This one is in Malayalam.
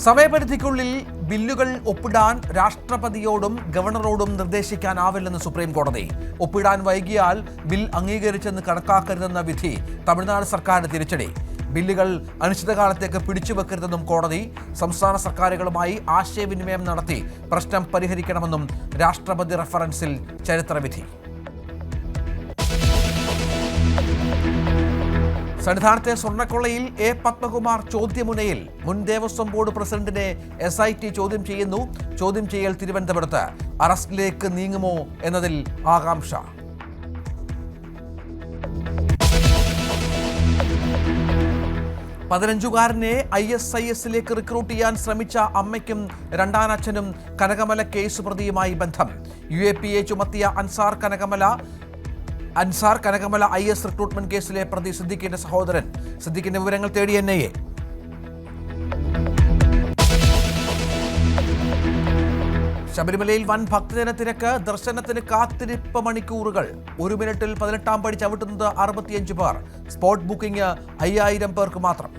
സമയപരിധിക്കുള്ളിൽ ബില്ലുകൾ ഒപ്പിടാൻ രാഷ്ട്രപതിയോടും ഗവർണറോടും നിർദ്ദേശിക്കാനാവില്ലെന്ന് സുപ്രീം കോടതി. ഒപ്പിടാൻ വൈകിയാൽ ബിൽ അംഗീകരിച്ചെന്ന് കണക്കാക്കരുതെന്ന വിധി തമിഴ്നാട് സർക്കാരിന് തിരിച്ചടി. ബില്ലുകൾ അനിശ്ചിതകാലത്തേക്ക് പിടിച്ചുവെക്കരുതെന്നും കോടതി. സംസ്ഥാന സർക്കാരുകളുമായി ആശയവിനിമയം നടത്തി പ്രശ്നം പരിഹരിക്കണമെന്നും രാഷ്ട്രപതി റഫറൻസിൽ ചരിത്രവിധി. സന്നിധാനത്തെ സ്വർണ്ണക്കൊള്ളയിൽ എ പത്മകുമാർ ചോദ്യമുനയിൽ. മുൻ ദേവസ്വം ബോർഡ് പ്രസിഡന്റിനെ SIT ചോദ്യം ചെയ്യുന്നു. ചോദ്യം ചെയ്യൽ തിരുവനന്തപുരത്ത്. അറസ്റ്റിലേക്ക് നീങ്ങുമോ എന്നതിൽ ആകാംക്ഷ. പതിനഞ്ചുകാരനെ ISIS-ലേക്ക് റിക്രൂട്ട് ചെയ്യാൻ ശ്രമിച്ച അമ്മയ്ക്കും രണ്ടാനച്ഛനും കനകമല കേസ് പ്രതിയുമായി ബന്ധം. UAPA ചുമത്തിയ അൻസാർ കനകമല IS റിക്രൂട്ട്മെന്റ് കേസിലെ പ്രതി സിദ്ദിഖിന്റെ സഹോദരൻ. സിദ്ദിഖിന്റെ വിവരങ്ങൾ തേടി NIA. ശബരിമലയിൽ വൻ ഭക്തജന തിരക്ക്. ദർശനത്തിന് കാത്തിരിപ്പ് മണിക്കൂറുകൾ. 1 മിനിറ്റിൽ 18 പടി ചവിട്ടുന്നത് 65 പേർ. സ്പോട്ട് ബുക്കിംഗ് 5000 പേർക്ക് മാത്രം.